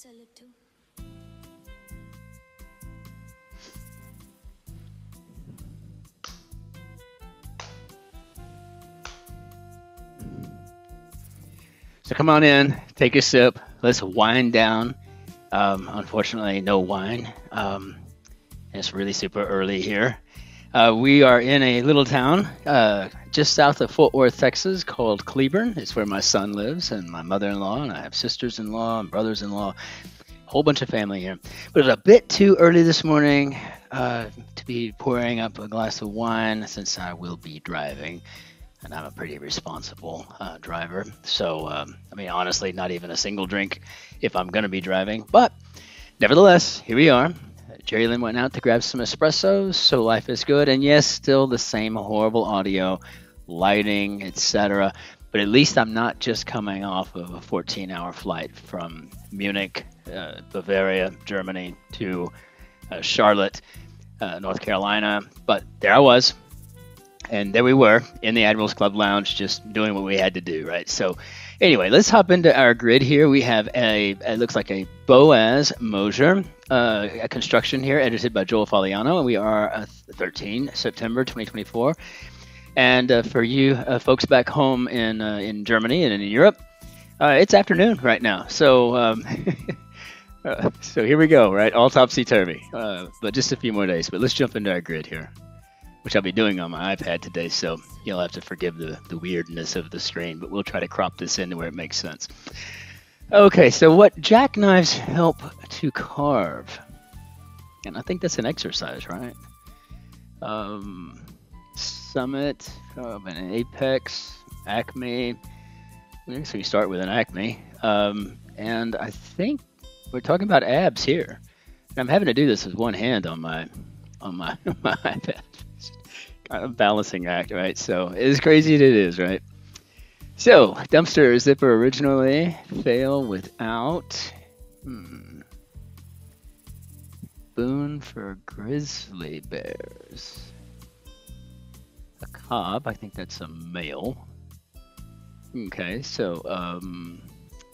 Sell it to. So come on in, take a sip. Let's wind down. Unfortunately, no wine. It's really super early here. We are in a little town just south of Fort Worth, Texas, called Cleburne. It's where my son lives, and my mother-in-law, and I have sisters-in-law and brothers-in-law. Whole bunch of family here. But it's a bit too early this morning to be pouring up a glass of wine since I will be driving. And I'm a pretty responsible driver. So, I mean, honestly, not even a single drink if I'm going to be driving. But nevertheless, here we are. Jerry Lynn went out to grab some espressos, so life is good. And yes, still the same horrible audio, lighting, etc. But at least I'm not just coming off of a 14-hour flight from Munich, Bavaria, Germany, to Charlotte, North Carolina. But there I was. And there we were in the Admirals Club Lounge, just doing what we had to do, right? So anyway, let's hop into our grid here. We have it looks like a Boaz Mosier a construction here, edited by Joel Faliano, and we are 13 September 2024. And for you folks back home in Germany and in Europe, it's afternoon right now. So so here we go, right? All topsy-turvy, but just a few more days. But let's jump into our grid here, which I'll be doing on my iPad today, so you'll have to forgive the weirdness of the screen, but we'll try to crop this into where it makes sense. Okay, so what jackknives help to carve? And I think that's an exercise, right? Summit, an apex, acme. So we start with an acme. And I think we're talking about abs here. And I'm having to do this with one hand on my iPad. Kind of balancing act, right? So as crazy as it is, right? So dumpster zipper originally, fail without. Boon for grizzly bears. A cob, I think that's a male. Okay, so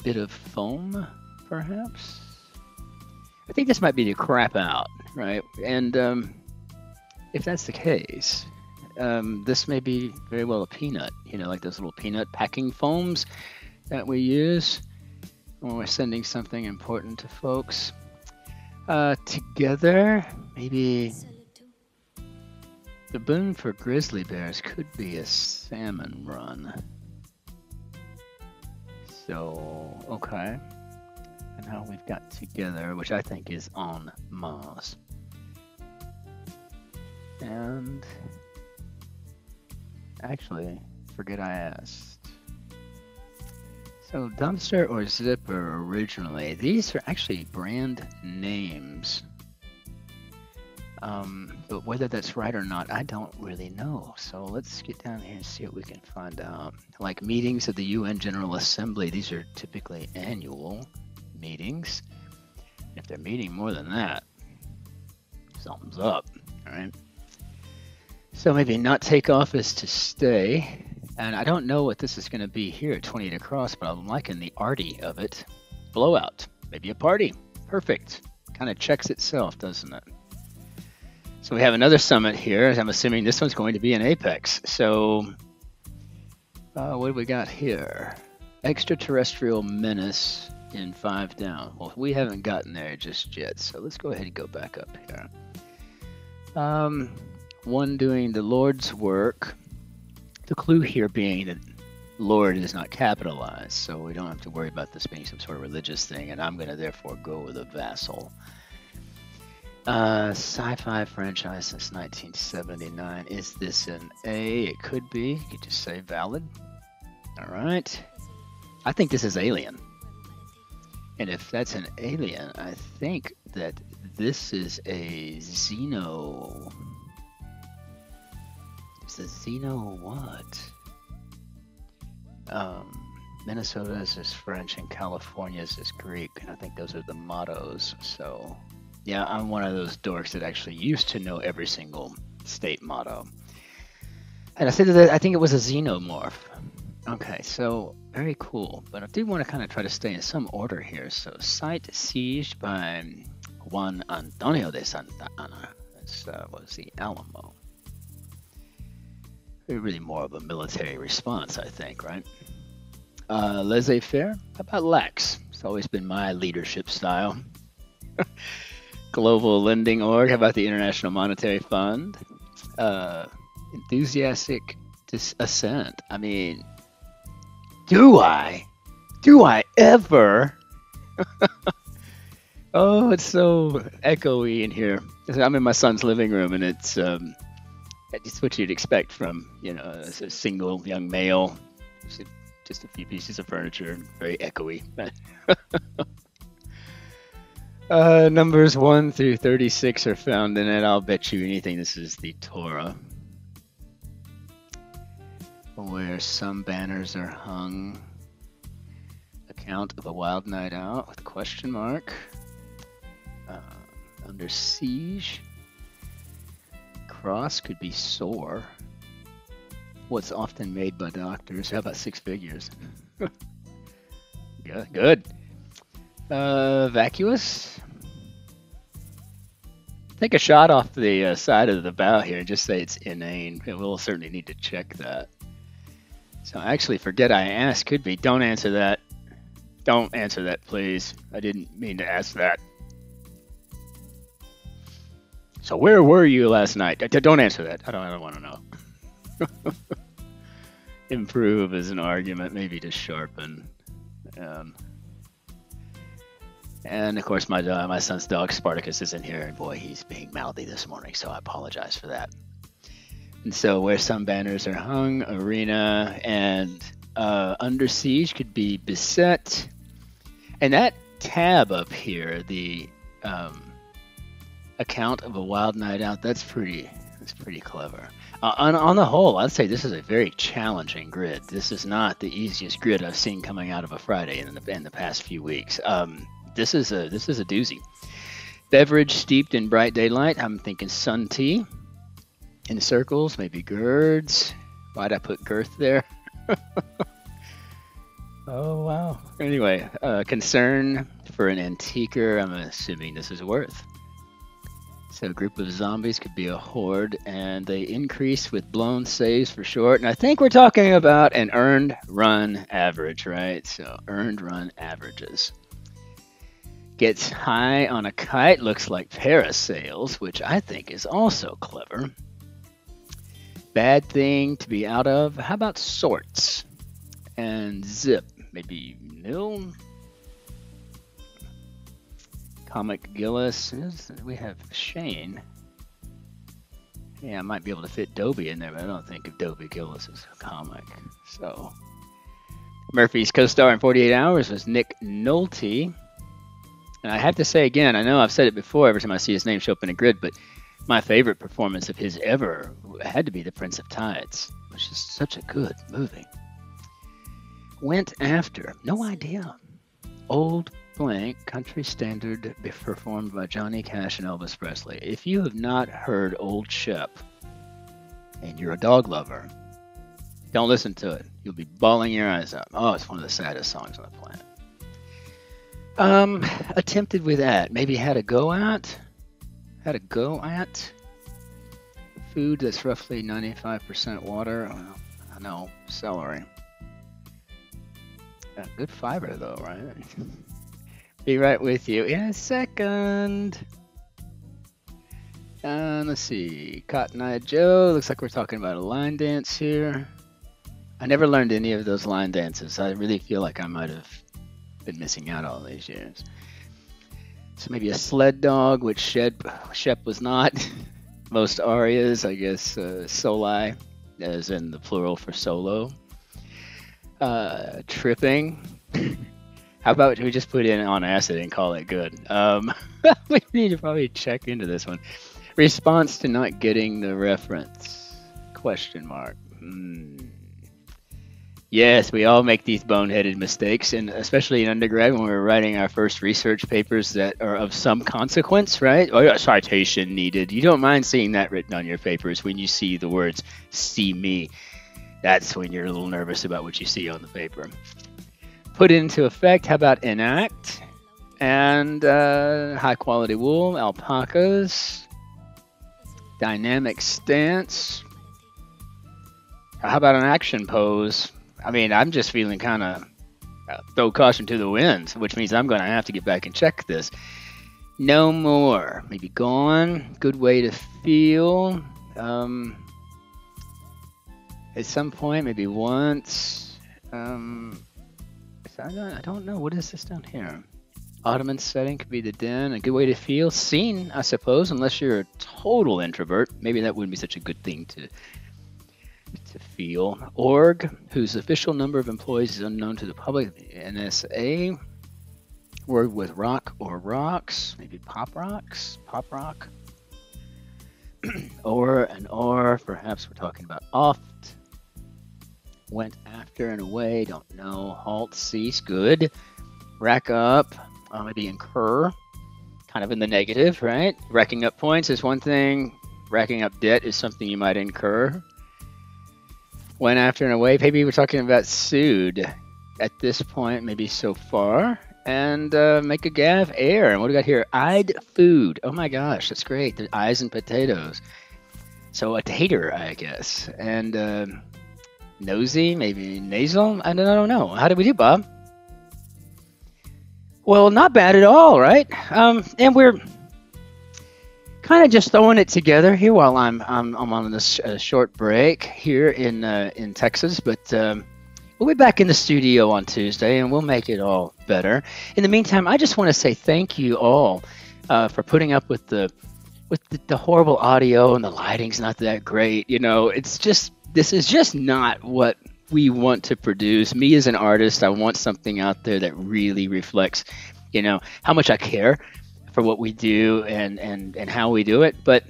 bit of foam, perhaps. I think this might be to crap out, right? And if that's the case, this may be very well a peanut, like those little peanut packing foams that we use when we're sending something important to folks. Together, maybe the boon for grizzly bears could be a salmon run. So, okay. And now we've got together, which I think is en masse. And actually, forget I asked. So dumpster or zipper originally, these are actually brand names. But whether that's right or not, I don't really know. So let's get down here and see what we can find out. Like meetings of the UN General Assembly, these are typically annual meetings. If they're meeting more than that, something's up, all right? So maybe not take office to stay. And I don't know what this is going to be here at 28 across, but I'm liking the arty of it. Blowout, maybe a party. Perfect. Kind of checks itself, doesn't it? So we have another summit here. I'm assuming this one's going to be an apex. So what do we got here? Extraterrestrial menace in 5 down. Well, we haven't gotten there just yet, so let's go ahead and go back up here. One doing the Lord's work. The clue here being that Lord is not capitalized, so we don't have to worry about this being some sort of religious thing, and I'm going to therefore go with a vassal. Sci-fi franchise since 1979. Is this an A? It could be. You could just say valid. All right. I think this is Alien. And if that's an alien, I think that this is a Xeno. It's a Xeno what? Minnesota's is French and California's is Greek, and I think those are the mottos. So, yeah, I'm one of those dorks that actually used to know every single state motto. And I said that I think it was a xenomorph. Okay, so very cool. But I do want to kind of try to stay in some order here. So, site sieged by Juan Antonio de Santa Anna. This was the Alamo. Really more of a military response, I think, right? Laissez-faire? How about lax? It's always been my leadership style. Global Lending Org. How about the International Monetary Fund? Enthusiastic assent. I mean, do I ever? Oh, it's so echoey in here. I'm in my son's living room, and it's what you'd expect from, you know, a single young male. Just a few pieces of furniture, very echoey. Numbers 1 through 36 are found in it. I'll bet you anything this is the Torah, where some banners are hung. Account of a wild night out with a question mark. Under siege. Cross could be sore. What's often made by doctors. How about 6 figures? Yeah, good. Vacuous. Take a shot off the side of the bow here and just say it's inane. We'll certainly need to check that. So actually, forget I asked. Could be. Don't answer that. Don't answer that, please. I didn't mean to ask that. So where were you last night? Don't answer that. I don't want to know. Improve as an argument, maybe to sharpen. And of course, my son's dog Spartacus is in here, and boy, he's being mouthy this morning, so I apologize for that. And so, where some banners are hung, arena, and under siege could be beset. And that tab up here, the account of a wild night out, that's pretty clever. On the whole, I'd say this is a very challenging grid. This is not the easiest grid I've seen coming out of a Friday in the past few weeks. This is a doozy. Beverage steeped in bright daylight. I'm thinking sun tea. In circles, maybe girds. Why'd I put girth there? Oh wow. Anyway, concern for an antiquer. I'm assuming this is worth. So a group of zombies could be a horde, and they increase with blown saves for short. And I think we're talking about an earned run average, right? So earned run averages. Gets high on a kite, looks like parasails, which I think is also clever. Bad thing to be out of. How about sorts? And zip, maybe nil. Comic Gillis. We have Shane. Yeah, I might be able to fit Dobie in there, but I don't think of Dobie Gillis as a comic. So, Murphy's co-star in 48 Hours was Nick Nolte. And I have to say again, I know I've said it before every time I see his name show up in a grid, but my favorite performance of his ever had to be The Prince of Tides, which is such a good movie. Went after, no idea. Old Blank, country standard performed by Johnny Cash and Elvis Presley. If you have not heard Old Shep and you're a dog lover, don't listen to it. You'll be bawling your eyes out. Oh, it's one of the saddest songs on the planet. Attempted with that. Maybe had a go at. Food that's roughly 95% water. Well, I know, celery. Good fiber though, right? Be right with you in a second. Let's see. Cotton Eye Joe. Looks like we're talking about a line dance here. I never learned any of those line dances. I really feel like I might have been missing out all these years. So maybe a sled dog, which Shep was not. Most arias, I guess, soli, as in the plural for solo. Tripping. How about we just put in on acid and call it good? We need to probably check into this one. Response to not getting the reference? Question mark. Yes, we all make these boneheaded mistakes, and especially in undergrad when we're writing our first research papers that are of some consequence, right? Oh, yeah, citation needed. You don't mind seeing that written on your papers when you see the words "see me." That's when you're a little nervous about what you see on the paper. Put into effect. How about enact? And high quality wool, alpacas. Dynamic stance. How about an action pose? I mean, I'm just feeling kind of throw caution to the wind, which means I'm going to have to get back and check this. No more. Maybe gone. Good way to feel. At some point, maybe once. I don't know. What is this down here? Ottoman setting could be the den. A good way to feel. Seen, I suppose, unless you're a total introvert. Maybe that wouldn't be such a good thing to feel. Org, whose official number of employees is unknown to the public. NSA. Word with rock or rocks. Maybe pop rocks. Pop rock. Or, perhaps we're talking about oft. Went after and away, don't know. Halt, cease, good. Rack up, maybe incur, kind of in the negative, right? Racking up points is one thing. Racking up debt is something you might incur. Went after and away, maybe we're talking about sued at this point, maybe so far. And make a gaff, air. And what do we got here? Eyed food. Oh my gosh, that's great. The eyes and potatoes. So a tater, I guess. And nosy, maybe nasal. I don't know. How did we do, Bob? Well, not bad at all, right? And we're kind of just throwing it together here while I'm on this short break here in Texas, but we'll be back in the studio on Tuesday, and we'll make it all better. In the meantime, I just want to say thank you all for putting up with the horrible audio, and the lighting's not that great. You know, this is just not what we want to produce. Me as an artist, I want something out there that really reflects, you know, how much I care for what we do and how we do it. But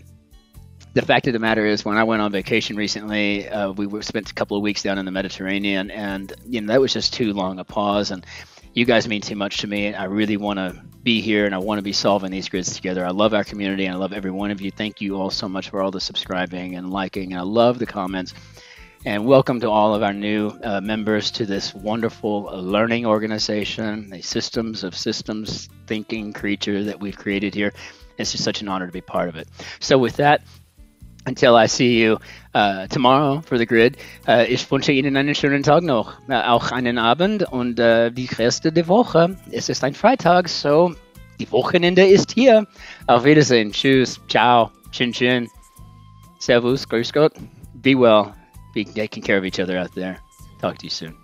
the fact of the matter is, when I went on vacation recently, we spent a couple of weeks down in the Mediterranean, and you know, that was just too long a pause. And you guys mean too much to me. I really want to be here, and I want to be solving these grids together. I love our community, and I love every one of you. Thank you all so much for all the subscribing and liking, and I love the comments. And welcome to all of our new members to this wonderful learning organization, a systems of systems thinking creature that we've created here. It's just such an honor to be part of it. So with that, until I see you tomorrow for the grid, ich wünsche Ihnen einen schönen Tag noch, auch einen Abend und die Reste der Woche. Es ist ein Freitag, so die Wochenende ist hier. Auf Wiedersehen. Tschüss. Ciao. Cin-Cin. Servus. Grüß Gott. Be well. Be taking care of each other out there. Talk to you soon.